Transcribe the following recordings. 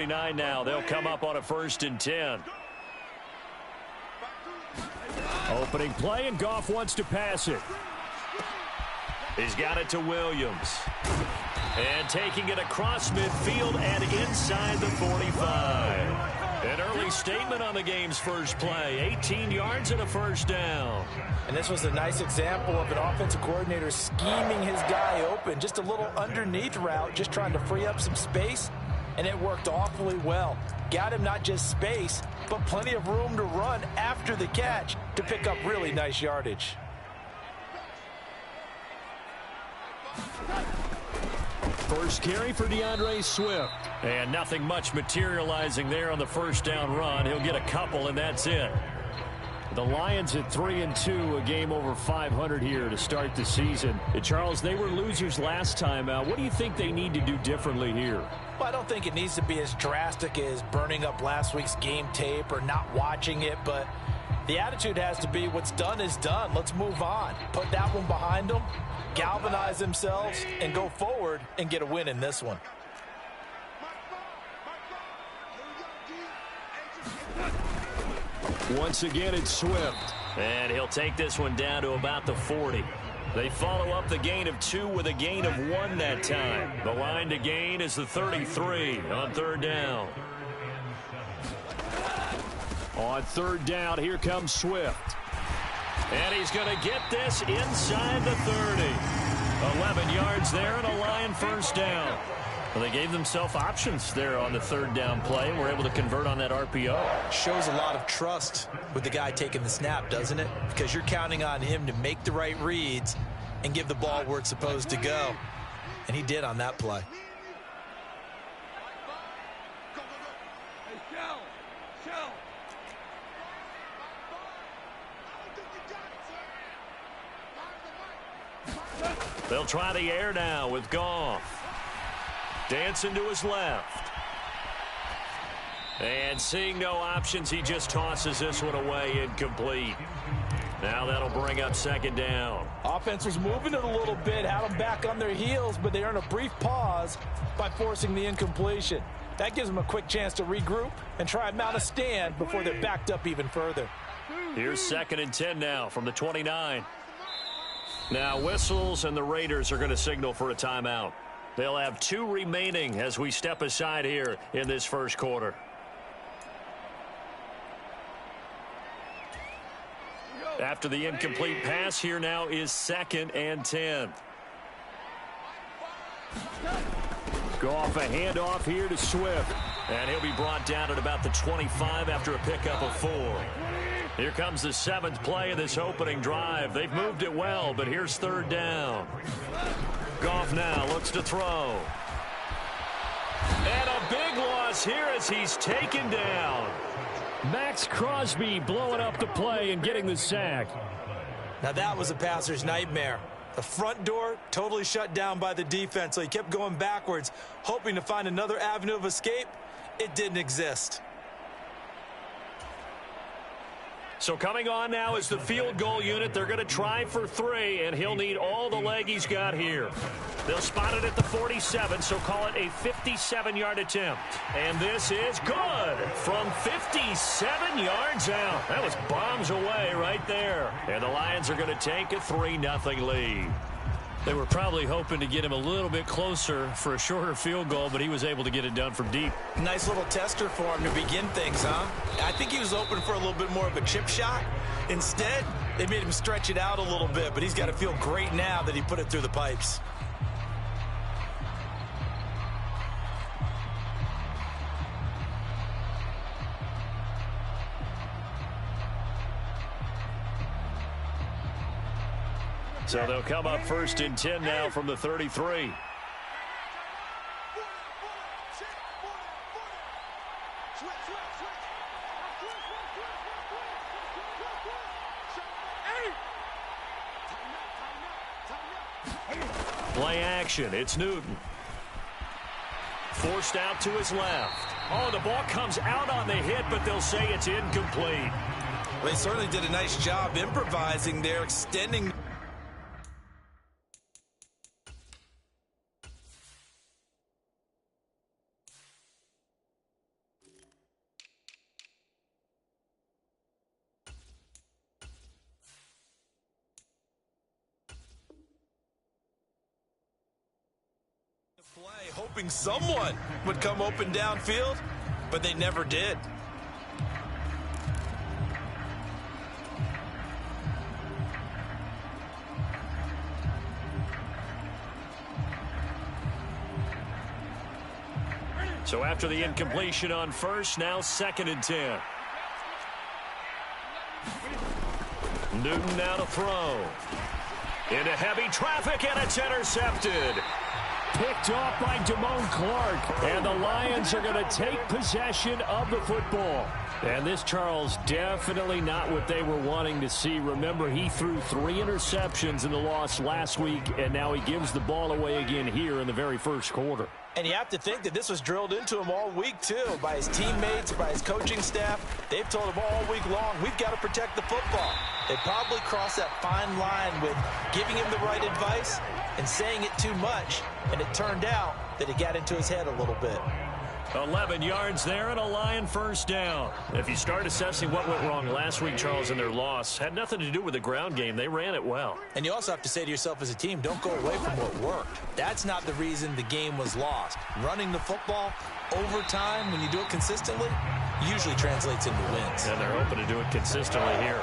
49 now. They'll come up on a 1st and 10. Opening play, and Goff wants to pass it. He's got it to Williams. And taking it across midfield and inside the 45. An early statement on the game's first play. 18 yards and a 1st down. And this was a nice example of an offensive coordinator scheming his guy open. Just a little underneath route, just trying to free up some space. And it worked awfully well. Got him not just space, but plenty of room to run after the catch to pick up really nice yardage. First carry for DeAndre Swift. And nothing much materializing there on the 1st down run. He'll get a couple, and that's it. The Lions at 3-2, a game over 500 here to start the season. And Charles, they were losers last time out. What do you think they need to do differently here? Well, I don't think it needs to be as drastic as burning up last week's game tape or not watching it, but the attitude has to be what's done is done. Let's move on. Put that one behind them, galvanize themselves, and go forward and get a win in this one. Once again, it's Swift. And he'll take this one down to about the 40. They follow up the gain of 2 with a gain of 1 that time. The line to gain is the 33 on 3rd down. On 3rd down, here comes Swift. And he's going to get this inside the 30. 11 yards there and a Lion 1st down. Well, they gave themselves options there on the 3rd down play and were able to convert on that RPO. Shows a lot of trust with the guy taking the snap, doesn't it? Because you're counting on him to make the right reads and give the ball where it's supposed to go. And he did on that play. They'll try the air now with Goff. Dancing to his left. And seeing no options, he just tosses this one away, incomplete. Now that'll bring up 2nd down. Offense was moving it a little bit, had them back on their heels, but they earn a brief pause by forcing the incompletion. That gives them a quick chance to regroup and try and mount a stand before they're backed up even further. Here's 2nd and 10 now from the 29. Now whistles, and the Raiders are going to signal for a timeout. They'll have 2 remaining as we step aside here in this 1st quarter. After the incomplete pass, here now is 2nd and 10. Goff a handoff here to Swift. And he'll be brought down at about the 25 after a pickup of 4. Here comes the 7th play of this opening drive. They've moved it well, but here's 3rd down. Goff now looks to throw. And a big loss here as he's taken down. Max Crosby blowing up the play and getting the sack. Now that was a passer's nightmare. The front door totally shut down by the defense, so he kept going backwards, hoping to find another avenue of escape. It didn't exist. So coming on now is the field goal unit. They're going to try for 3, and he'll need all the leg he's got here. They'll spot it at the 47, so call it a 57-yard attempt. And this is good from 57 yards out. That was bombs away right there. And the Lions are going to take a 3-0 lead. They were probably hoping to get him a little bit closer for a shorter field goal, but he was able to get it done from deep. Nice little tester for him to begin things, huh? I think he was open for a little bit more of a chip shot. Instead, they made him stretch it out a little bit, but he's got to feel great now that he put it through the pipes. So they'll come up 1st and 10 now from the 33. Play action. It's Newton. Forced out to his left. Oh, the ball comes out on the hit, but they'll say it's incomplete. Well, they certainly did a nice job improvising there, extending play, hoping someone would come open downfield, but they never did. So after the incompletion on first, now 2nd and 10. Newton now to throw. Into heavy traffic, and it's intercepted. Picked off by Damone Clark. And the Lions are going to take possession of the football. And this, Charles, definitely not what they were wanting to see. Remember, he threw 3 interceptions in the loss last week, and now he gives the ball away again here in the very first quarter. And you have to think that this was drilled into him all week, too, by his teammates, by his coaching staff. They've told him all week long, we've got to protect the football. They probably crossed that fine line with giving him the right advice and saying it too much. And it turned out that it got into his head a little bit. 11 yards there and a Lion first down. If you start assessing what went wrong last week, Charles, in their loss, had nothing to do with the ground game. They ran it well. And you also have to say to yourself as a team, don't go away from what worked. That's not the reason the game was lost. Running the football over time, when you do it consistently, usually translates into wins. And they're hoping to do it consistently here.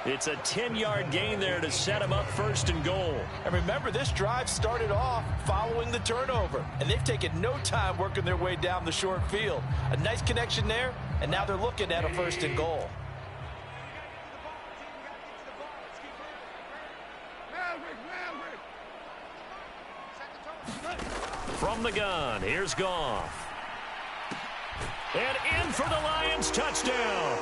It's a 10-yard gain there to set him up 1st and goal. And remember, this drive started off following the turnover. And they've taken no time working their way down the short field. A nice connection there, and now they're looking at a 1st and goal. From the gun, here's Goff. And in for the Lions, touchdown.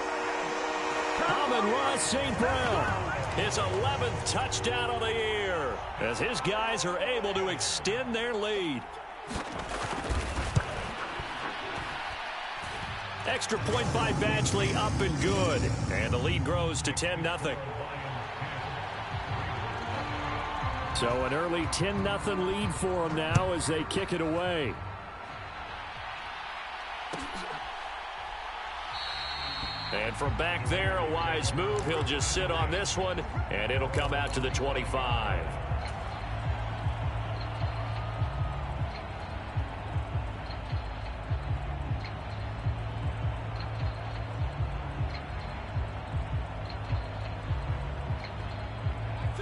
Amon-Ra St. Brown, his 11th touchdown of the year, as his guys are able to extend their lead. Extra point by Badgley, up and good. And the lead grows to 10-0. So an early 10-0 lead for them now as they kick it away. And from back there, a wise move. He'll just sit on this one, and it'll come out to the 25.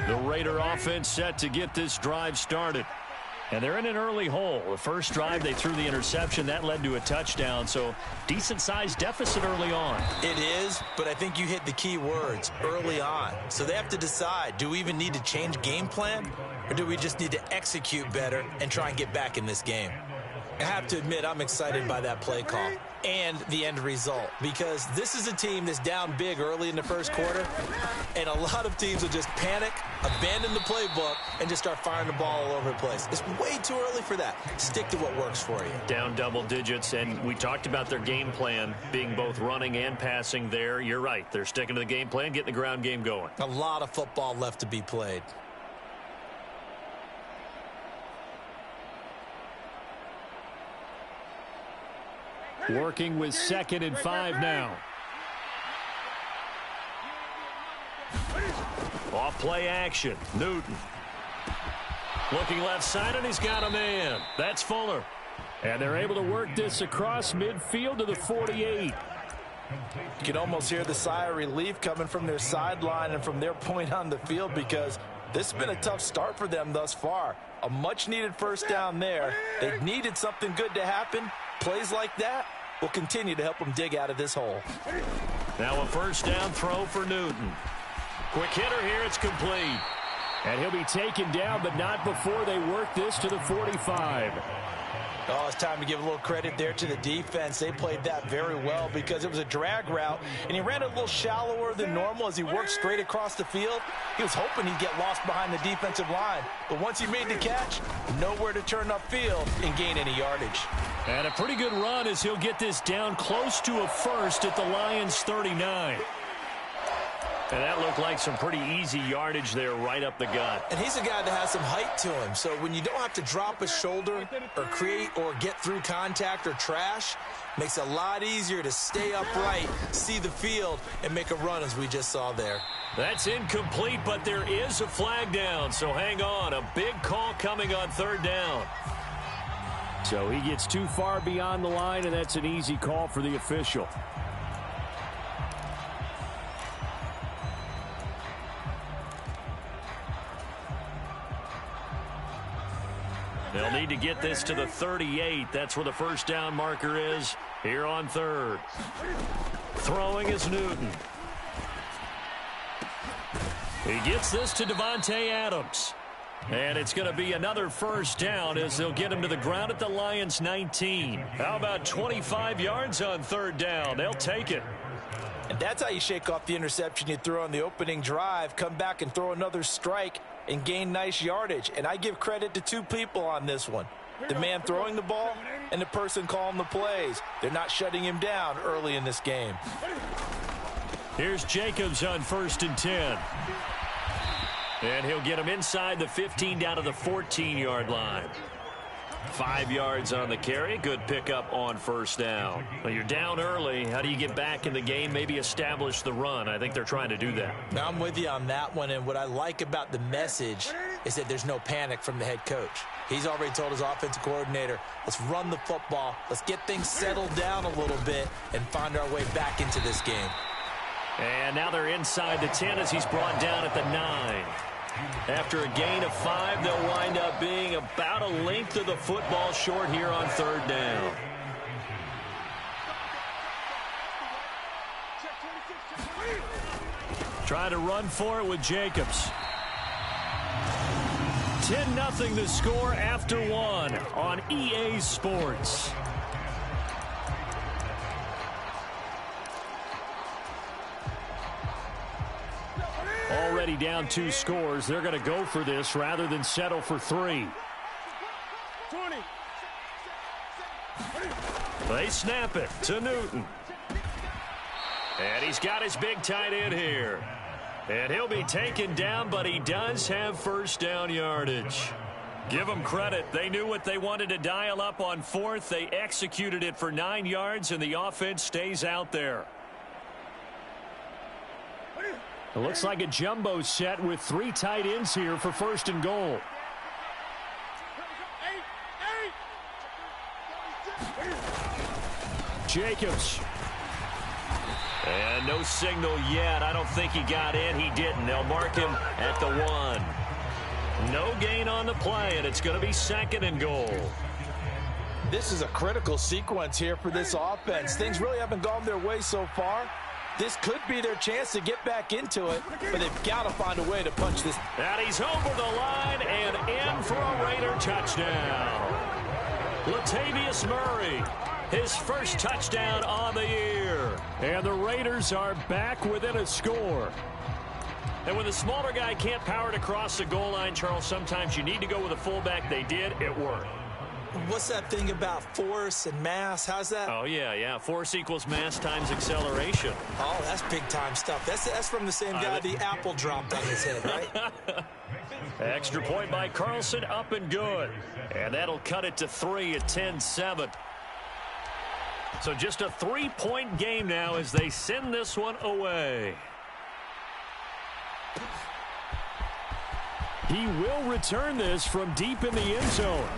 The Raider offense set to get this drive started. And they're in an early hole. The first drive, they threw the interception. That led to a touchdown. So decent-sized deficit early on. It is, but I think you hit the key words, early on. So they have to decide, do we even need to change game plan? Or do we just need to execute better and try and get back in this game? I have to admit, I'm excited by that play call and the end result, because this is a team that's down big early in the first quarter, and a lot of teams will just panic, abandon the playbook, and just start firing the ball all over the place. It's way too early for that. Stick to what works for you. Down double digits, and we talked about their game plan being both running and passing there. You're right. They're sticking to the game plan, getting the ground game going. A lot of football left to be played. Working with 2nd and 5 now. Off play action. Newton. Looking left side, and he's got a man. That's Fuller. And they're able to work this across midfield to the 48. You can almost hear the sigh of relief coming from their sideline and from their point on the field, because this has been a tough start for them thus far. A much-needed first down there. They needed something good to happen. Plays like that will continue to help them dig out of this hole. Now a first down throw for Newton. Quick hitter here. It's complete. And he'll be taken down, but not before they work this to the 45. Oh, it's time to give a little credit there to the defense. They played that very well because it was a drag route, and he ran a little shallower than normal as he worked straight across the field. He was hoping he'd get lost behind the defensive line, but once he made the catch, nowhere to turn upfield and gain any yardage. And a pretty good run as he'll get this down close to a first at the Lions' 39. And that looked like some pretty easy yardage there right up the gut. And he's a guy that has some height to him. So when you don't have to drop a shoulder or create or get through contact or trash, makes it a lot easier to stay upright, see the field, and make a run as we just saw there. That's incomplete, but there is a flag down. So hang on. A big call coming on 3rd down. So he gets too far beyond the line, and that's an easy call for the official. They'll need to get this to the 38. That's where the first down marker is here on third. Throwing is Newton. He gets this to Davante Adams. And it's going to be another first down as they'll get him to the ground at the Lions' 19. How about 25 yards on third down? They'll take it. And that's how you shake off the interception you threw on the opening drive, come back and throw another strike and gain nice yardage. And I give credit to two people on this one. The man throwing the ball and the person calling the plays. They're not shutting him down early in this game. Here's Jacobs on 1st and 10. And he'll get him inside the 15 down to the 14-yard line. 5 yards on the carry. Good pickup on first down. Well, you're down early. How do you get back in the game? Maybe establish the run. I think they're trying to do that. Now, I'm with you on that one. And what I like about the message is that there's no panic from the head coach. He's already told his offensive coordinator, let's run the football. Let's get things settled down a little bit and find our way back into this game. And now they're inside the 10 as he's brought down at the 9. After a gain of 5, they'll wind up being about a length of the football short here on third down. Try to run for it with Jacobs. 10-0 the score after 1 on EA Sports. Already down 2 scores. They're going to go for this rather than settle for 3. They snap it to Newton. And he's got his big tight end here. And he'll be taken down, but he does have first down yardage. Give them credit. They knew what they wanted to dial up on 4th. They executed it for 9 yards, and the offense stays out there. It looks like a jumbo set with 3 tight ends here for 1st and goal. Jacobs. And no signal yet. I don't think he got in. He didn't. They'll mark him at the 1. No gain on the play, and it's going to be 2nd and goal. This is a critical sequence here for this offense. Things really haven't gone their way so far. This could be their chance to get back into it, but they've got to find a way to punch this. And he's over the line and in for a Raider touchdown. Latavius Murray, his first touchdown on the year. And the Raiders are back within a score. And when the smaller guy can't power it across the goal line, Charles, sometimes you need to go with a fullback. They did. It worked. What's that thing about force and mass? How's that? Oh, yeah. Force equals mass times acceleration. Oh, that's big-time stuff. That's from the same guy the apple dropped on his head, right? Extra point by Carlson, up and good. And that'll cut it to 3 at 10-7. So just a 3-point game now as they send this one away. He will return this from deep in the end zone.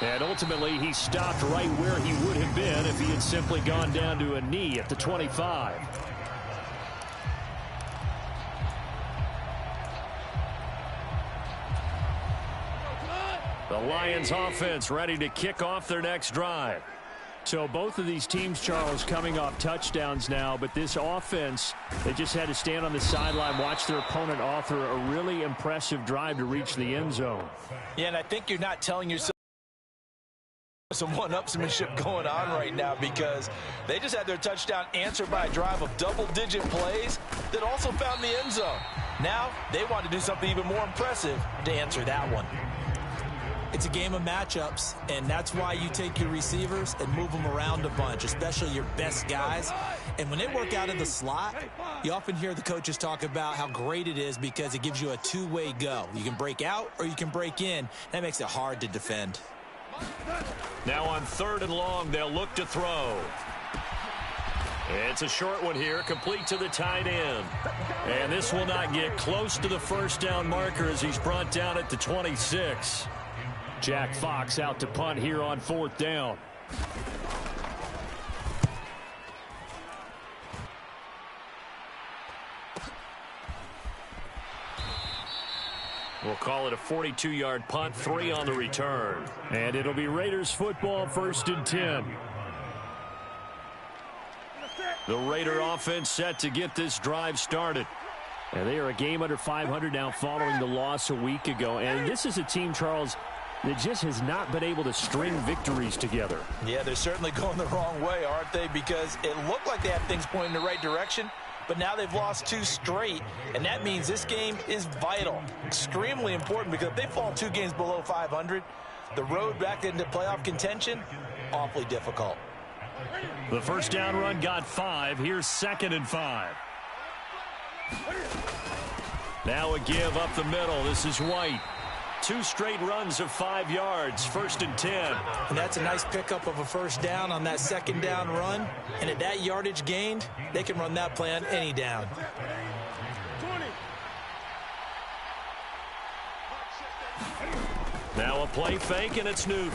And ultimately, he stopped right where he would have been if he had simply gone down to a knee at the 25. The Lions offense ready to kick off their next drive. So both of these teams, Charles, coming off touchdowns now, but this offense, they just had to stand on the sideline, watch their opponent author a really impressive drive to reach the end zone. Yeah, and I think you're not telling yourself some one-upsmanship going on right now because they just had their touchdown answered by a drive of double-digit plays that also found the end zone. Now they want to do something even more impressive to answer that one. It's a game of matchups, and that's why you take your receivers and move them around a bunch, especially your best guys. And when they work out of the slot, you often hear the coaches talk about how great it is because it gives you a two-way go. You can break out or you can break in. That makes it hard to defend. Now on 3rd and long, they'll look to throw. It's a short one here, complete to the tight end. And this will not get close to the first down marker as he's brought down at the 26. Jack Fox out to punt here on 4th down. We'll call it a 42-yard punt, 3 on the return. And it'll be Raiders football, 1st and 10. The Raider offense set to get this drive started. And they are a game under 500 now following the loss a week ago. And this is a team, Charles, that just has not been able to string victories together. Yeah, they're certainly going the wrong way, aren't they? Because it looked like they had things pointing in the right direction, but now they've lost 2 straight, and that means this game is vital, extremely important, because if they fall 2 games below 500, the road back into playoff contention, awfully difficult. The first down run got 5. Here's 2nd and 5. Now a give up the middle. This is White. 2 straight runs of 5 yards. 1st and 10. And that's a nice pickup of a first down on that 2nd down run. And at that yardage gained, they can run that play on any down. Now a play fake, and it's Newton.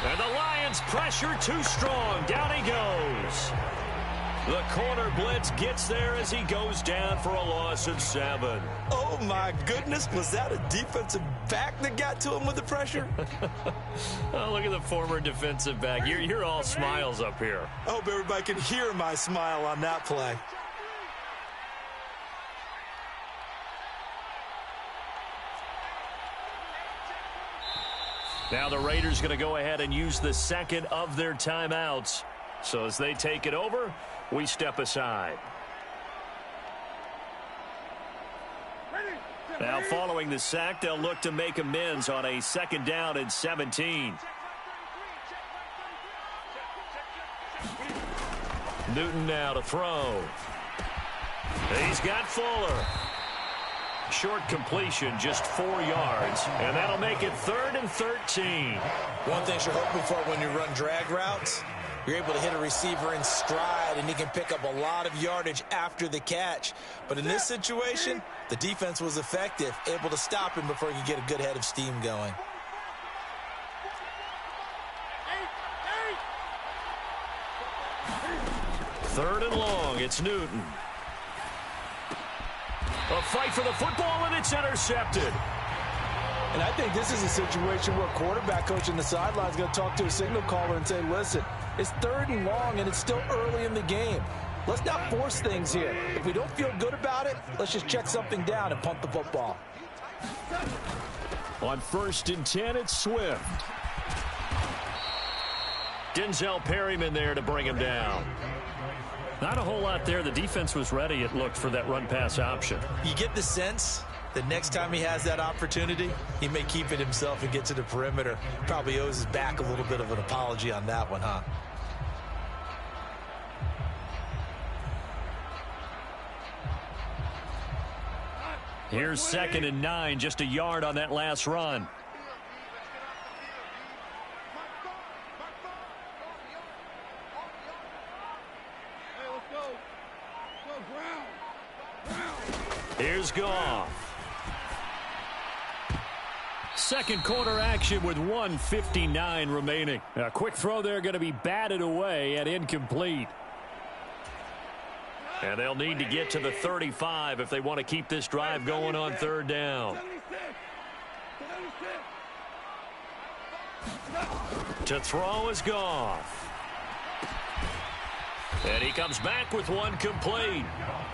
And the Lions pressure too strong. Down he goes. The corner blitz gets there as he goes down for a loss of 7. Oh, my goodness. Was that a defensive back that got to him with the pressure? Oh, look at the former defensive back. You're all smiles up here. I hope everybody can hear my smile on that play. Now the Raiders going to go ahead and use the 2nd of their timeouts. So as they take it over, we step aside. Now following the sack, they'll look to make amends on a 2nd down and 17. Newton now to throw. He's got Fuller. Short completion, just 4 yards, and that'll make it 3rd and 13. One thing you're hoping for when you run drag routes, you're able to hit a receiver in stride, and he can pick up a lot of yardage after the catch. But in this situation, the defense was effective, able to stop him before he could get a good head of steam going. Third and long, it's Newton. A fight for the football, and it's intercepted. And I think this is a situation where quarterback coach on the sideline is going to talk to a signal caller and say, listen, it's 3rd and long, and it's still early in the game. Let's not force things here. If we don't feel good about it, let's just check something down and punt the football. On 1st and 10, it's Swift. Denzel Perryman there to bring him down. Not a whole lot there. The defense was ready, it looked, for that run-pass option. You get the sense that next time he has that opportunity, he may keep it himself and get to the perimeter. Probably owes his back a little bit of an apology on that one, huh? Here's 2nd and 9, just a yard on that last run. Here's Goff. 2nd quarter action with 1:59 remaining. A quick throw there going to be batted away and incomplete. And they'll need to get to the 35 if they want to keep this drive going on 3rd down. To throw is Goff. And he comes back with one complete.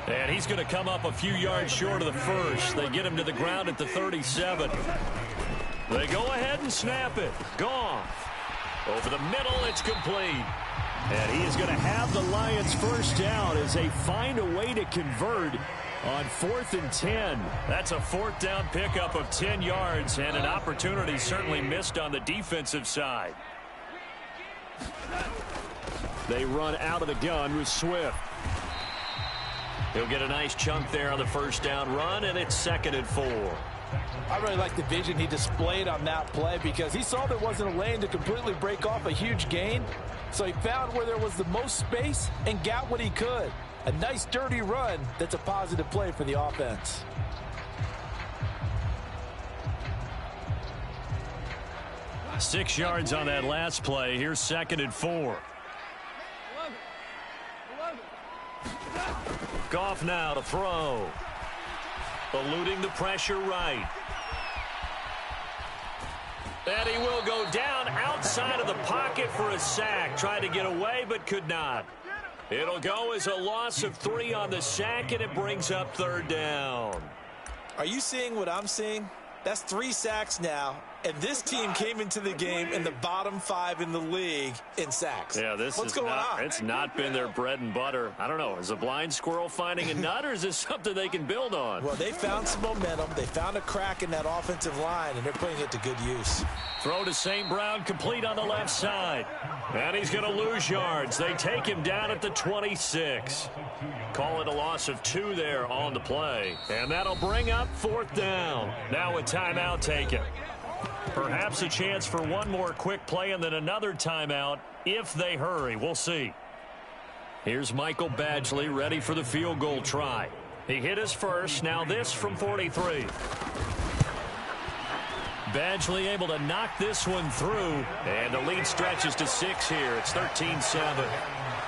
And he's going to come up a few yards short of the first. They get him to the ground at the 37. They go ahead and snap it. Goff. Over the middle, it's complete. And he is going to have the Lions first down as they find a way to convert on 4th and 10. That's a 4th down pickup of 10 yards and an opportunity certainly missed on the defensive side. They run out of the gun with Swift. He'll get a nice chunk there on the first down run, and it's 2nd and 4. I really like the vision he displayed on that play because he saw there wasn't a lane to completely break off a huge gain. So he found where there was the most space and got what he could. A nice dirty run that's a positive play for the offense. 6 yards on that last play. Here's 2nd and 4. Goff now to throw. Eluding the pressure right. And he will go down outside of the pocket for a sack. Tried to get away but could not. It'll go as a loss of 3 on the sack, and it brings up 3rd down. Are you seeing what I'm seeing? That's 3 sacks now, and this team came into the game in the bottom 5 in the league in sacks. Yeah, what's going on? It's not been their bread and butter. I don't know. Is a blind squirrel finding a nut, or is this something they can build on? Well, they found some momentum. They found a crack in that offensive line, and they're putting it to good use. Throw to St. Brown, complete on the left side. And he's going to lose yards. They take him down at the 26. Call it a loss of 2 there on the play. And that'll bring up 4th down. Now a timeout taken. Perhaps a chance for one more quick play and then another timeout if they hurry. We'll see. Here's Michael Badgley ready for the field goal try. He hit his first. Now this from 43. Badgley able to knock this one through. And the lead stretches to 6 here. It's 13-7.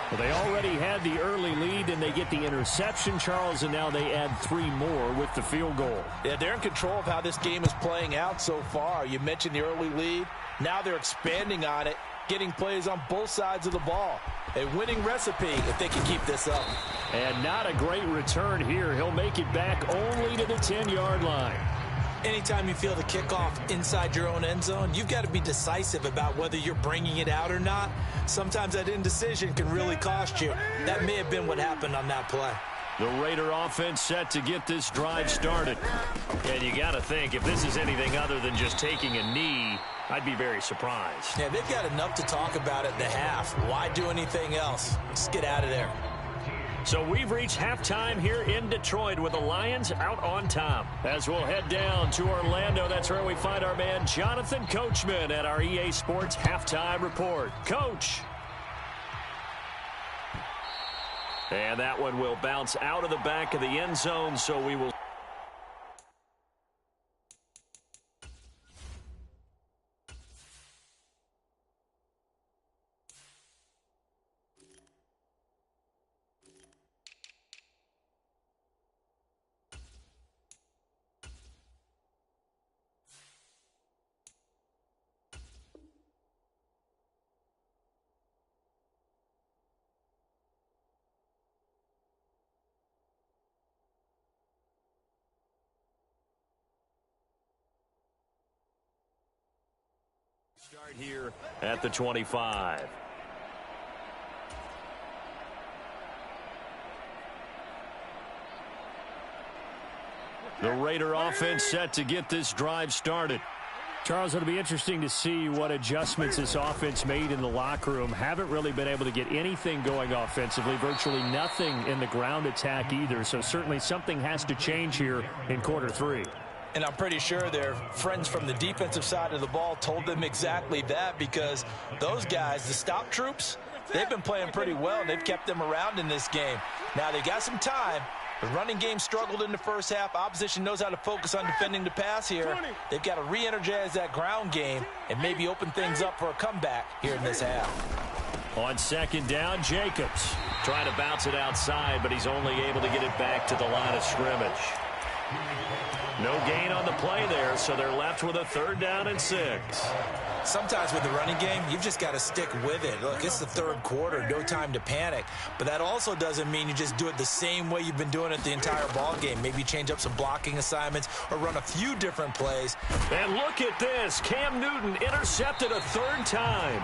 Well, they already had the early lead, and they get the interception, Charles, and now they add 3 more with the field goal. Yeah, they're in control of how this game is playing out so far. You mentioned the early lead. Now they're expanding on it, getting plays on both sides of the ball. A winning recipe if they can keep this up. And not a great return here. He'll make it back only to the 10-yard line. Anytime you feel the kickoff inside your own end zone, you've got to be decisive about whether you're bringing it out or not. Sometimes that indecision can really cost you. That may have been what happened on that play. The Raider offense set to get this drive started. And you got to think, if this is anything other than just taking a knee, I'd be very surprised. Yeah, they've got enough to talk about at the half. Why do anything else? Just get out of there. So we've reached halftime here in Detroit with the Lions out on top. As we'll head down to Orlando, that's where we find our man Jonathan Coachman at our EA Sports Halftime Report. Coach. And that one will bounce out of the back of the end zone, so we will. Start here at the 25. The Raider offense set to get this drive started. Charles, it'll be interesting to see what adjustments this offense made in the locker room. Haven't really been able to get anything going offensively, virtually nothing in the ground attack either. So certainly something has to change here in quarter 3. And I'm pretty sure their friends from the defensive side of the ball told them exactly that, because those guys, the stop troops, they've been playing pretty well, and they've kept them around in this game. Now, they got some time. The running game struggled in the first half. Opposition knows how to focus on defending the pass here. They've got to re-energize that ground game and maybe open things up for a comeback here in this half. On 2nd down, Jacobs trying to bounce it outside, but he's only able to get it back to the line of scrimmage. No gain on the play there, so they're left with a 3rd down and 6. Sometimes with the running game, you've just got to stick with it. Look, it's the 3rd quarter, no time to panic. But that also doesn't mean you just do it the same way you've been doing it the entire ball game. Maybe change up some blocking assignments or run a few different plays. And look at this. Cam Newton intercepted a 3rd time.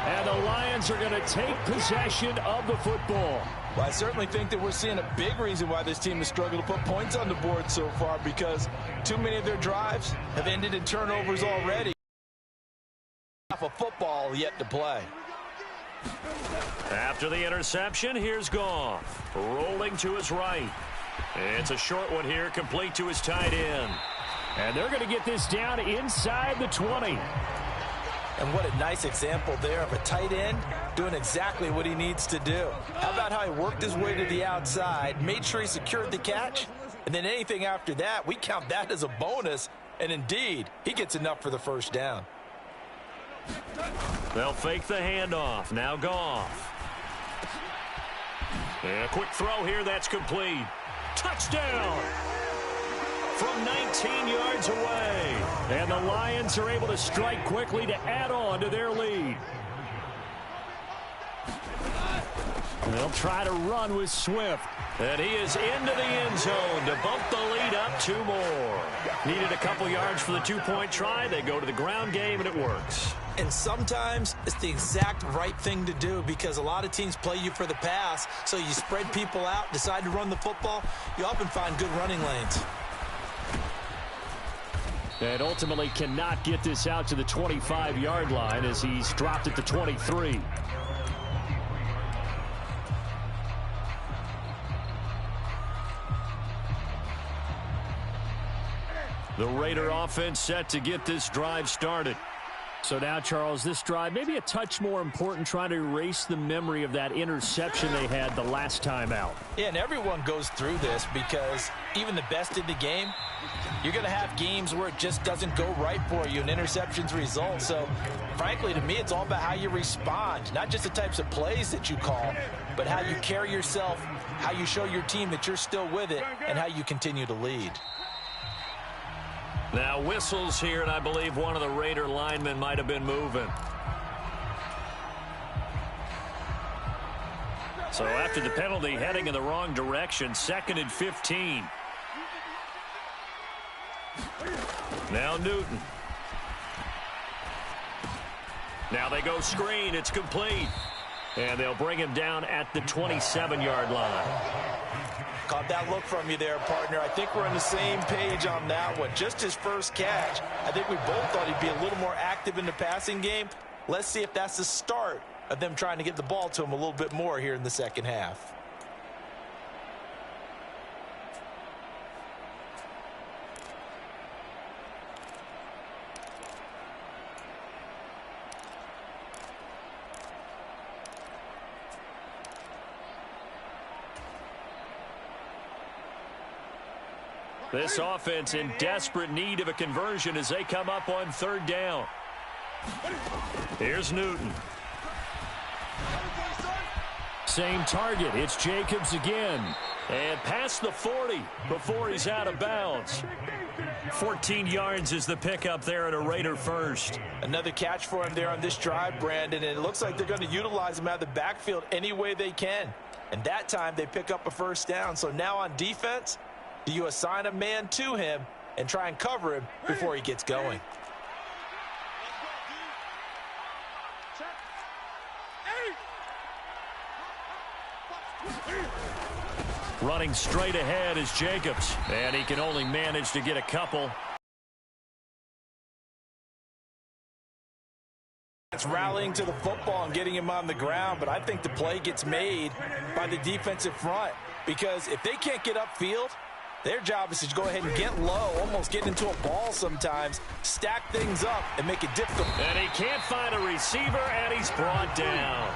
And the Lions are going to take possession of the football. Well, I certainly think that we're seeing a big reason why this team has struggled to put points on the board so far, because too many of their drives have ended in turnovers already. Half of football yet to play. After the interception, here's Goff. Rolling to his right. It's a short one here, complete to his tight end. And they're going to get this down inside the 20. And what a nice example there of a tight end doing exactly what he needs to do. How about how he worked his way to the outside, made sure he secured the catch, and then anything after that, we count that as a bonus. And indeed, he gets enough for the 1st down. They'll fake the handoff. Now Goff. And a quick throw here. That's complete. Touchdown! From 19 yards away. And the Lions are able to strike quickly to add on to their lead. They'll try to run with Swift. And he is into the end zone to bump the lead up 2 more. Needed a couple yards for the 2-point try. They go to the ground game, and it works. And sometimes it's the exact right thing to do because a lot of teams play you for the pass. So you spread people out, decide to run the football. You often find good running lanes. And ultimately cannot get this out to the 25-yard line as he's dropped at the 23. The Raider offense set to get this drive started. So now, Charles, this drive maybe a touch more important, trying to erase the memory of that interception they had the last time out. Yeah, and everyone goes through this because even the best in the game, you're going to have games where it just doesn't go right for you and interceptions result. So, frankly, to me, it's all about how you respond, not just the types of plays that you call, but how you carry yourself, how you show your team that you're still with it, and how you continue to lead. Now whistles here, and I believe one of the Raider linemen might have been moving. So after the penalty, heading in the wrong direction, 2nd and 15. Now Newton. Now they go screen. It's complete. And they'll bring him down at the 27-yard line. Caught that look from you there, partner. I think we're on the same page on that one. Just his first catch. I think we both thought he'd be a little more active in the passing game. Let's see if that's the start of them trying to get the ball to him a little bit more here in the second half. This offense in desperate need of a conversion as they come up on 3rd down. Here's Newton. Same target. It's Jacobs again. And past the 40 before he's out of bounds. 14 yards is the pickup there at a Raider first. Another catch for him there on this drive, Brandon. And it looks like they're going to utilize him out of the backfield any way they can. And that time they pick up a first down. So now on defense, do you assign a man to him and try and cover him before he gets going? Running straight ahead is Jacobs, and he can only manage to get a couple. It's rallying to the football and getting him on the ground, but I think the play gets made by the defensive front because if they can't get upfield, their job is to go ahead and get low, almost get into a ball sometimes, stack things up, and make it difficult. And he can't find a receiver, and he's brought down.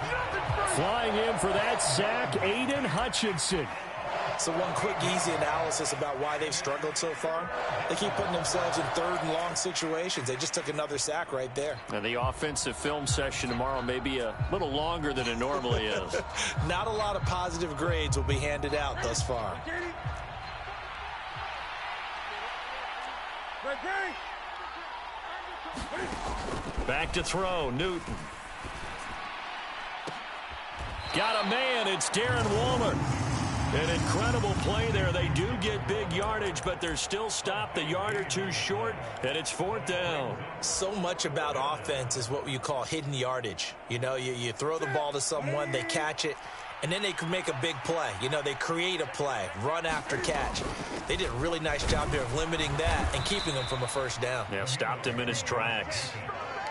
Flying in for that sack, Aiden Hutchinson. So one quick, easy analysis about why they've struggled so far. They keep putting themselves in 3rd and long situations. They just took another sack right there. And the offensive film session tomorrow may be a little longer than it normally is. Not a lot of positive grades will be handed out thus far. Back to throw, Newton. Got a man, it's Darren Waller. An incredible play there. They do get big yardage, but they're still stopped a yard or two short, and it's 4th down. So much about offense is what you call hidden yardage. You know, you throw the ball to someone, they catch it, and then they can make a big play. You know, they create a play, run after catch. They did a really nice job there of limiting that and keeping him from a first down. Yeah, stopped him in his tracks.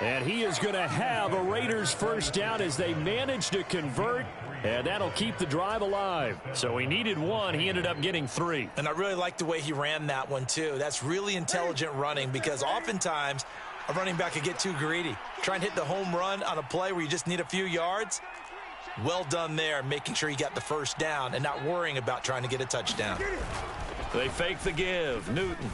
And he is going to have a Raiders first down as they manage to convert, and that'll keep the drive alive. So he needed 1. He ended up getting 3. And I really like the way he ran that one, too. That's really intelligent running because oftentimes a running back could get too greedy. Try and hit the home run on a play where you just need a few yards. Well done there, making sure he got the first down and not worrying about trying to get a touchdown. They fake the give. Newton.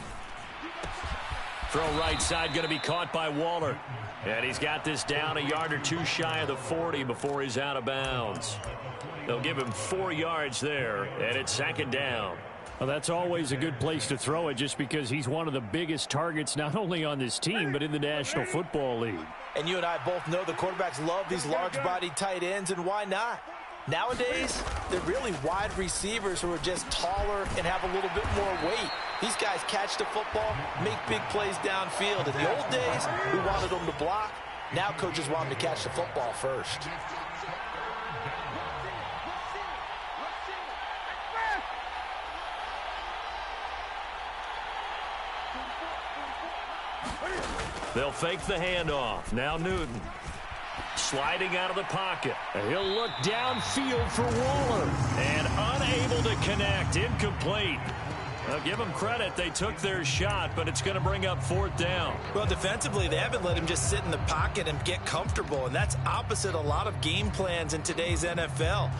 Throw right side, going to be caught by Waller. And he's got this down a yard or two shy of the 40 before he's out of bounds. They'll give him 4 yards there, and it's second down. Well, that's always a good place to throw it just because he's one of the biggest targets not only on this team but in the National Football League. And you and I both know the quarterbacks love these large-bodied tight ends, and why not? Nowadays, they're really wide receivers who are just taller and have a little bit more weight. These guys catch the football, make big plays downfield. In the old days, we wanted them to block. Now coaches want them to catch the football first. They'll fake the handoff. Now Newton. Sliding out of the pocket. He'll look downfield for Waller. And unable to connect. Incomplete. I'll give them credit. They took their shot, but it's going to bring up 4th down. Well, defensively, they haven't let him just sit in the pocket and get comfortable, and that's opposite a lot of game plans in today's NFL.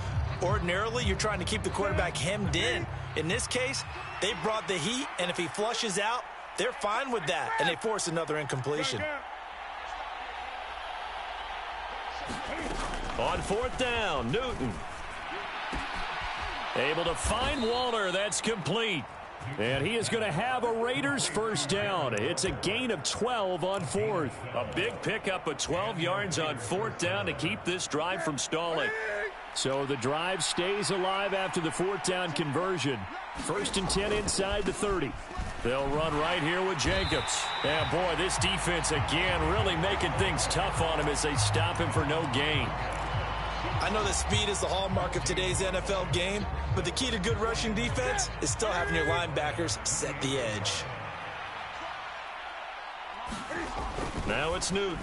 Ordinarily, you're trying to keep the quarterback hemmed in. In this case, they brought the heat, and if he flushes out, they're fine with that, and they force another incompletion. On 4th down, Newton. Able to find Waller. That's complete. And he is going to have a Raiders first down. It's a gain of 12 on 4th. A big pickup of 12 yards on 4th down to keep this drive from stalling. So the drive stays alive after the 4th down conversion. 1st and 10 inside the 30. They'll run right here with Jacobs. And boy, this defense again really making things tough on him as they stop him for no gain. I know that speed is the hallmark of today's NFL game, but the key to good rushing defense is still having your linebackers set the edge. Now it's Newton.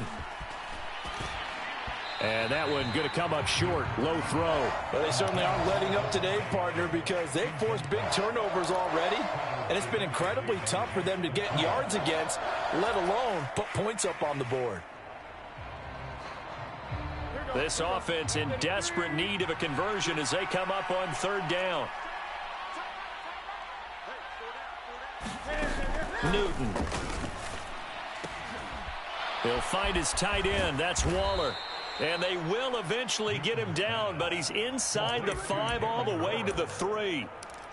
And that one going to come up short. Low throw. Well, they certainly aren't letting up today, partner, because they've forced big turnovers already. And it's been incredibly tough for them to get yards against, let alone put points up on the board. This offense in desperate need of a conversion as they come up on 3rd down. Newton. He'll find his tight end. That's Waller. And they will eventually get him down, but he's inside the 5 all the way to the 3.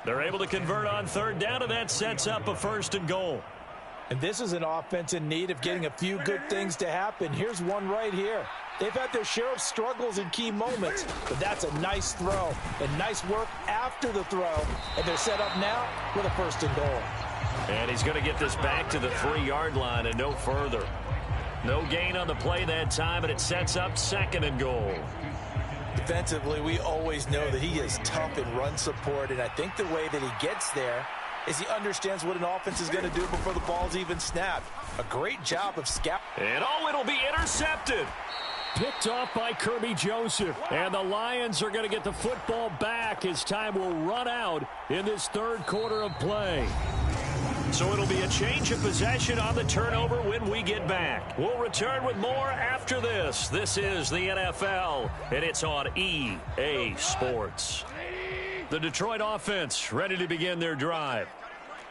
They're able to convert on 3rd down, and that sets up a 1st and goal. And this is an offense in need of getting a few good things to happen. Here's one right here. They've had their share of struggles in key moments, but that's a nice throw and nice work after the throw. And they're set up now with a 1st and goal. And he's going to get this back to the 3-yard line and no further. No gain on the play that time, and it sets up 2nd and goal. Defensively, we always know that he is tough in run support, and I think the way that he gets there is he understands what an offense is going to do before the ball's even snapped. A great job of scout. And it'll be intercepted. Picked off by Kirby Joseph. And the Lions are going to get the football back as time will run out in this 3rd quarter of play. So it'll be a change of possession on the turnover when we get back. We'll return with more after this. This is the NFL, and it's on EA Sports. The Detroit offense ready to begin their drive.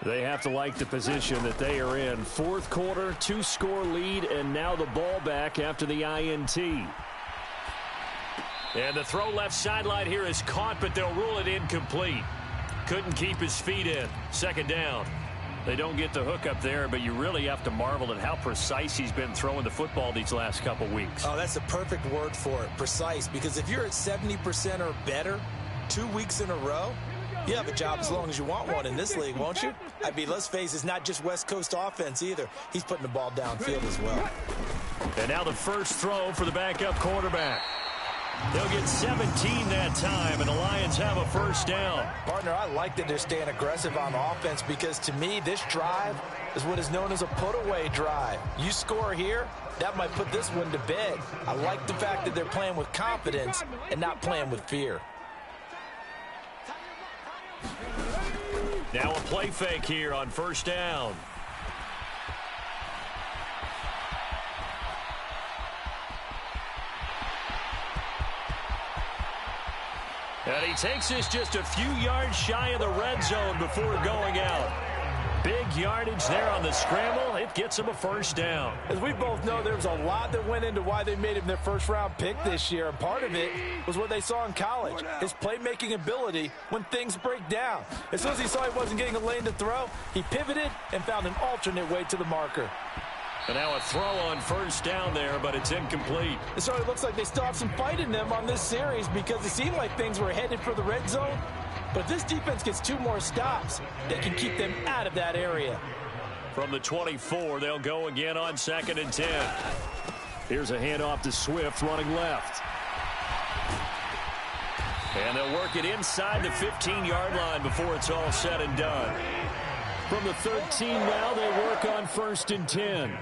They have to like the position that they are in. 4th quarter, 2-score lead, and now the ball back after the INT. And the throw left sideline here is caught, but they'll rule it incomplete. Couldn't keep his feet in. 2nd down. They don't get the hook up there, but you really have to marvel at how precise he's been throwing the football these last couple weeks. Oh, that's the perfect word for it, precise, because if you're at 70% or better 2 weeks in a row, you have a job as long as you want one in this league, won't you? I mean, let's face it, it's not just West Coast offense either. He's putting the ball downfield as well. And now the first throw for the backup quarterback. They'll get 17 that time, and the Lions have a 1st down. Partner, I like that they're staying aggressive on offense because, to me, this drive is what is known as a put-away drive. You score here, that might put this one to bed. I like the fact that they're playing with confidence and not playing with fear. Now a play fake here on 1st down. And he takes this just a few yards shy of the red zone before going out. Big yardage there on the scramble. It gets him a first down. As we both know, there was a lot that went into why they made him their first-round pick this year, and part of it was what they saw in college, his playmaking ability when things break down. As soon as he saw he wasn't getting a lane to throw, he pivoted and found an alternate way to the marker. And now a throw on first down there, but it's incomplete. It certainly looks like they still have some fight in them on this series because it seemed like things were headed for the red zone. But if this defense gets 2 more stops, they can keep them out of that area. From the 24, they'll go again on 2nd and 10. Here's a handoff to Swift running left. And they'll work it inside the 15-yard line before it's all said and done. From the 13 now, they work on 1st and 10.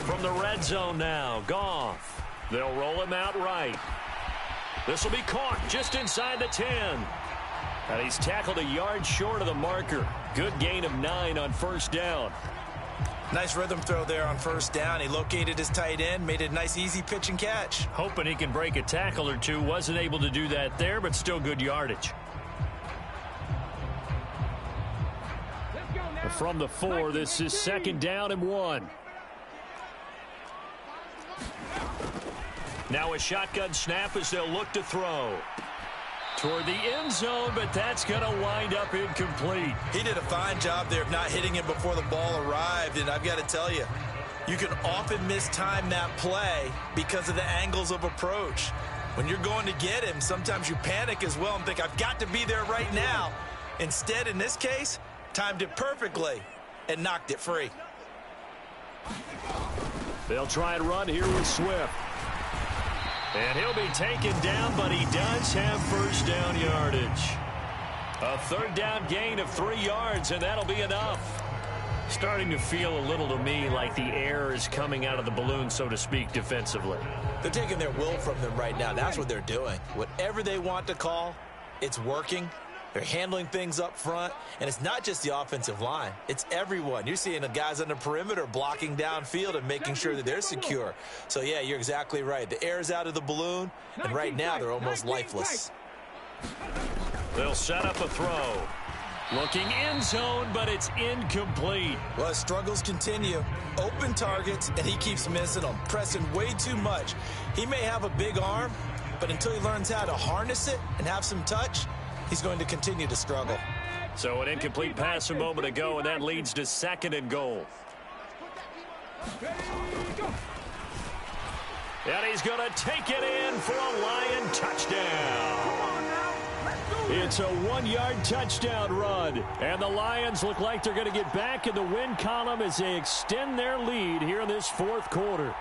From the red zone now, Goff. They'll roll him out right. This will be caught just inside the 10. And he's tackled a yard short of the marker. Good gain of 9 on first down. Nice rhythm throw there on first down. He located his tight end, made a nice easy pitch and catch. Hoping he can break a tackle or two. Wasn't able to do that there, but still good yardage. From the 4, this is 2nd down and 1. Now a shotgun snap as they'll look to throw. Toward the end zone, but that's going to wind up incomplete. He did a fine job there of not hitting him before the ball arrived, and I've got to tell you, you can often mistime that play because of the angles of approach. When you're going to get him, sometimes you panic as well and think, I've got to be there right now. Instead, in this case, timed it perfectly and knocked it free. They'll try and run here with Swift. And he'll be taken down, but he does have first down yardage. A 3rd down gain of 3 yards, and that'll be enough. Starting to feel a little to me like the air is coming out of the balloon, so to speak, defensively. They're taking their will from them right now. That's what they're doing. Whatever they want to call, it's working. They're handling things up front, and it's not just the offensive line. It's everyone. You're seeing the guys on the perimeter blocking downfield and making sure that they're secure. So, yeah, you're exactly right. The air's out of the balloon, and right now they're almost lifeless. They'll set up a throw. Looking end zone, but it's incomplete. Well, his struggles continue. Open targets, and he keeps missing them, pressing way too much. He may have a big arm, but until he learns how to harness it and have some touch, he's going to continue to struggle. So an incomplete pass a moment ago, and that leads to 2nd and goal. And he's going to take it in for a Lion touchdown. It's a 1-yard touchdown run. And the Lions look like they're going to get back in the win column as they extend their lead here in this 4th quarter.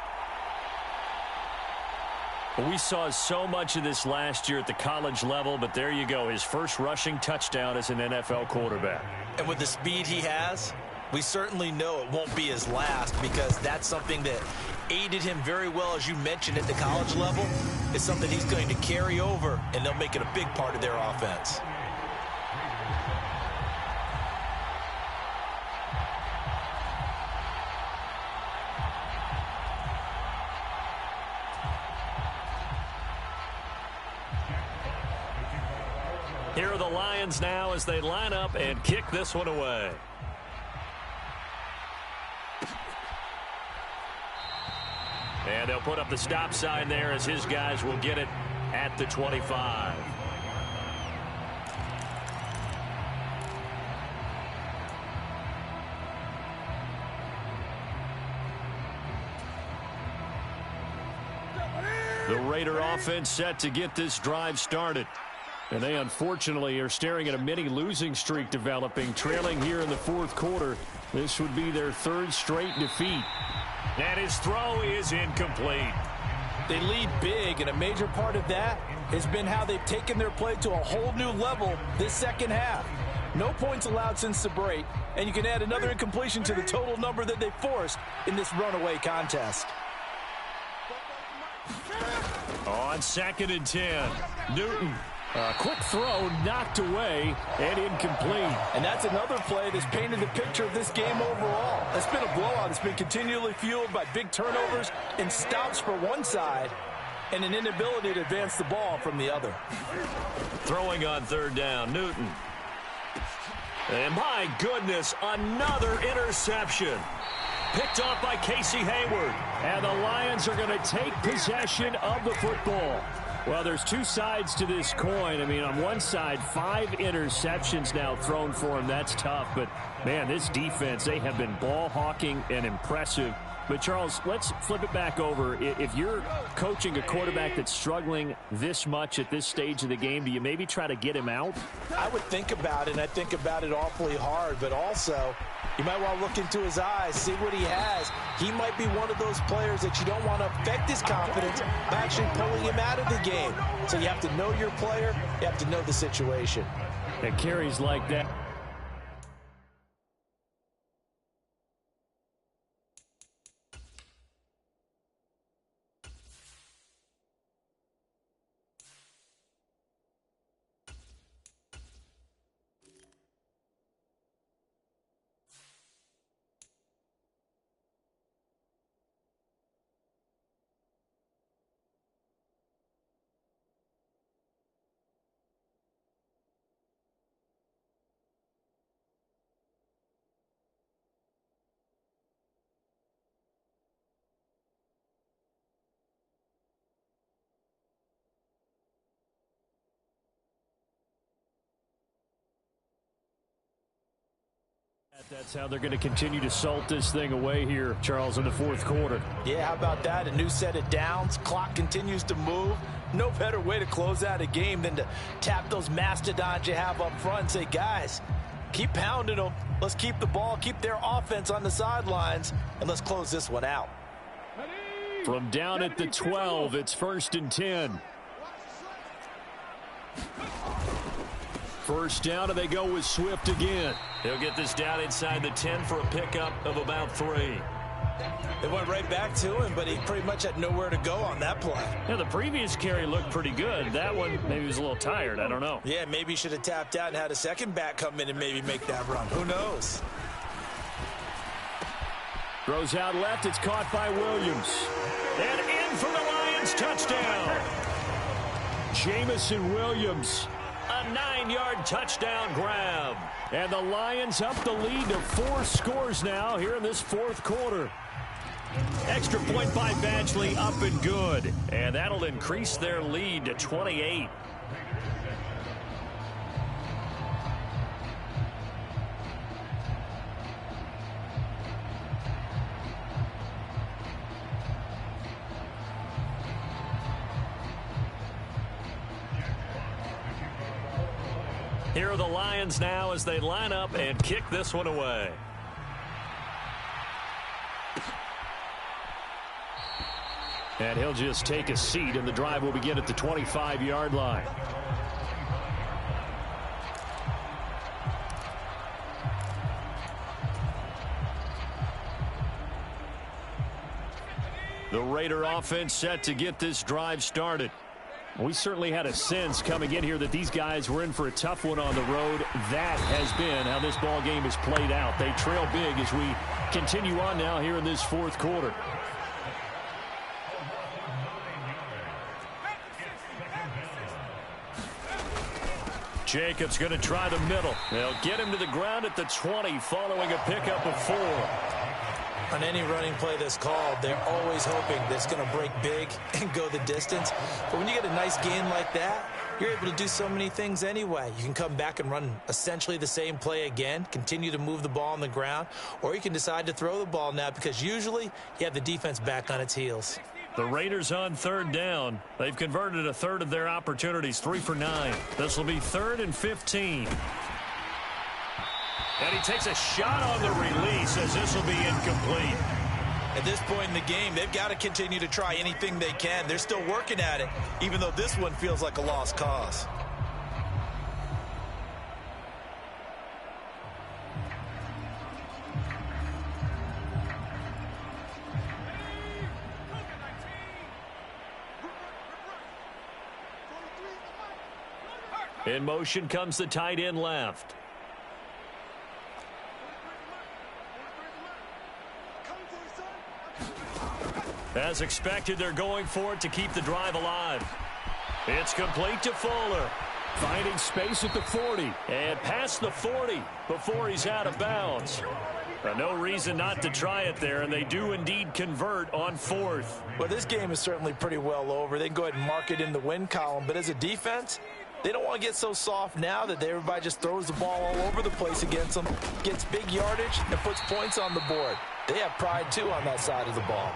We saw so much of this last year at the college level, but there you go. His first rushing touchdown as an NFL quarterback. And with the speed he has, we certainly know it won't be his last because that's something that aided him very well, as you mentioned, at the college level. It's something he's going to carry over, and they'll make it a big part of their offense. Here are the Lions now as they line up and kick this one away. And they'll put up the stop sign there as his guys will get it at the 25. The Raider offense set to get this drive started. And they unfortunately are staring at a mini losing streak developing, trailing here in the 4th quarter. This would be their 3rd straight defeat. And his throw is incomplete. They lead big, and a major part of that has been how they've taken their play to a whole new level this second half. No points allowed since the break, and you can add another incompletion to the total number that they forced in this runaway contest. On 2nd and 10, Newton. A quick throw knocked away and incomplete. And that's another play that's painted the picture of this game overall. It's been a blowout. It's been continually fueled by big turnovers and stops for one side and an inability to advance the ball from the other. Throwing on 3rd down, Newton. And my goodness, another interception. Picked off by Casey Hayward. And the Lions are going to take possession of the football. Well, there's two sides to this coin. I mean, on one side, 5 interceptions now thrown for him. That's tough. But, man, this defense, they have been ball hawking and impressive. But, Charles, let's flip it back over. If you're coaching a quarterback that's struggling this much at this stage of the game, do you maybe try to get him out? I would think about it, and I think about it awfully hard. But also, you might want to look into his eyes, see what he has. He might be one of those players that you don't want to affect his confidence by actually pulling him out of the game. So you have to know your player. You have to know the situation. And carries like that. That's how they're going to continue to salt this thing away here, Charles, in the fourth quarter. Yeah, how about that? A new set of downs. Clock continues to move. No better way to close out a game than to tap those mastodons you have up front and say, guys, keep pounding them. Let's keep the ball, keep their offense on the sidelines, and let's close this one out. From down at the 12, it's 1st and 10. First down, and they go with Swift again. He'll get this down inside the 10 for a pickup of about 3. They went right back to him, but he pretty much had nowhere to go on that play. Yeah, the previous carry looked pretty good. That one, maybe he was a little tired. I don't know. Yeah, maybe he should have tapped out and had a second back come in and maybe make that run. Who knows? Throws out left. It's caught by Williams. And in for the Lions touchdown. Jamison Williams. A 9-yard touchdown grab. And the Lions up the lead to 4 scores now here in this fourth quarter. Extra point by Badgley, up and good. And that'll increase their lead to 28. Here are the Lions now as they line up and kick this one away. And he'll just take a seat, and the drive will begin at the 25-yard line. The Raider offense set to get this drive started. We certainly had a sense coming in here that these guys were in for a tough one on the road. That has been how this ball game has played out. They trail big as we continue on now here in this fourth quarter. Jacobs going to try the middle. They'll get him to the ground at the 20 following a pickup of 4. On any running play that's called, they're always hoping that it's going to break big and go the distance. But when you get a nice gain like that, you're able to do so many things anyway. You can come back and run essentially the same play again, continue to move the ball on the ground, or you can decide to throw the ball now because usually you have the defense back on its heels. The Raiders on 3rd down. They've converted a third of their opportunities, 3 for 9. This will be 3rd and 15. And he takes a shot on the release as this will be incomplete. At this point in the game, they've got to continue to try anything they can. They're still working at it, even though this one feels like a lost cause. In motion comes the tight end left. As expected, they're going for it to keep the drive alive. It's complete to Fuller. Finding space at the 40. And past the 40 before he's out of bounds. No reason not to try it there, and they do indeed convert on 4th. Well, this game is certainly pretty well over. They can go ahead and mark it in the win column, but as a defense, they don't want to get so soft now that everybody just throws the ball all over the place against them, gets big yardage, and puts points on the board. They have pride, too, on that side of the ball.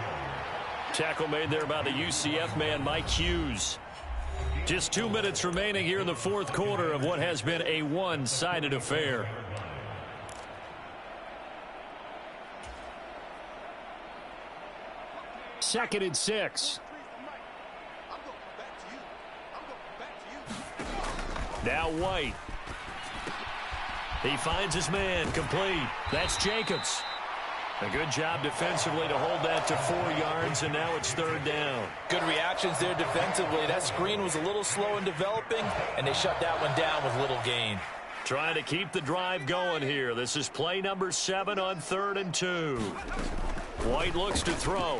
Tackle made there by the UCF man, Mike Hughes. Just 2 minutes remaining here in the 4th quarter of what has been a one-sided affair. Second and 6. Now White. He finds his man, complete. That's Jacobs. A good job defensively to hold that to 4 yards, and now it's 3rd down. Good reactions there defensively. That screen was a little slow in developing, and they shut that one down with little gain. Trying to keep the drive going here. This is play number 7 on 3rd and 2. White looks to throw.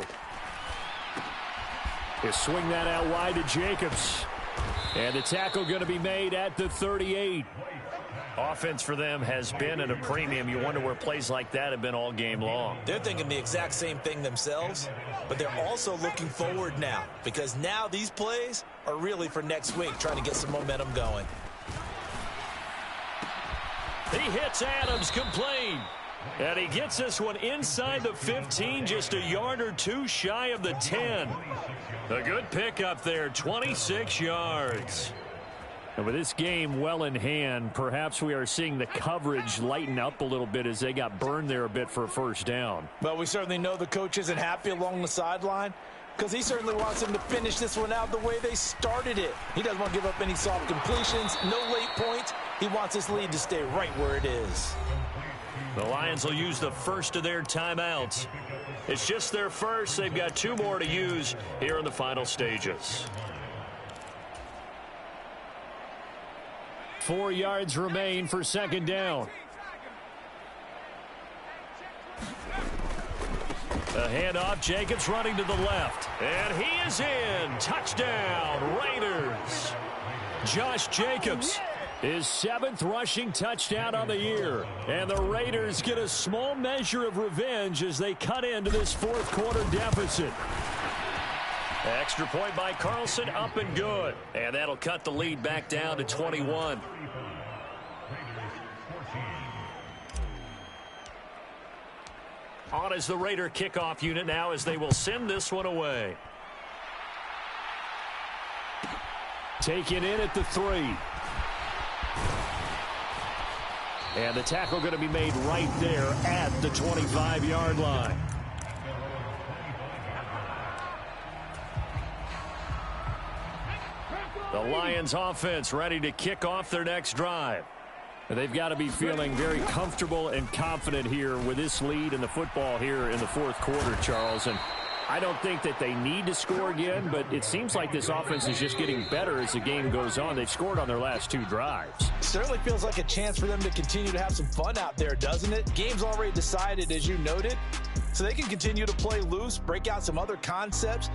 They swing that out wide to Jacobs. And the tackle going to be made at the 38. Offense for them has been at a premium. You wonder where plays like that have been all game long. They're thinking the exact same thing themselves, but they're also looking forward now, because now these plays are really for next week, trying to get some momentum going. He hits Adams, complete. And he gets this one inside the 15, just a yard or two shy of the 10. A good pickup there, 26 yards. And with this game well in hand, perhaps we are seeing the coverage lighten up a little bit as they got burned there a bit for a first down. Well, we certainly know the coach isn't happy along the sideline because he certainly wants them to finish this one out the way they started it. He doesn't want to give up any soft completions, no late points. He wants this lead to stay right where it is. The Lions will use the first of their timeouts. It's just their first. They've got 2 more to use here in the final stages. 4 yards remain for 2nd down. A handoff, Jacobs running to the left. And he is in. Touchdown, Raiders. Josh Jacobs. His 7th rushing touchdown on the year. And the Raiders get a small measure of revenge as they cut into this 4th quarter deficit. Extra point by Carlson, up and good. And that'll cut the lead back down to 21. On is the Raider kickoff unit now as they will send this one away. Taken in at the 3. And the tackle going to be made right there at the 25-yard line. The Lions offense ready to kick off their next drive. They've got to be feeling very comfortable and confident here with this lead in the football here in the 4th quarter, Charles. And I don't think that they need to score again, but it seems like this offense is just getting better as the game goes on. They've scored on their last 2 drives. Certainly feels like a chance for them to continue to have some fun out there, doesn't it? Game's already decided, as you noted, so they can continue to play loose, break out some other concepts.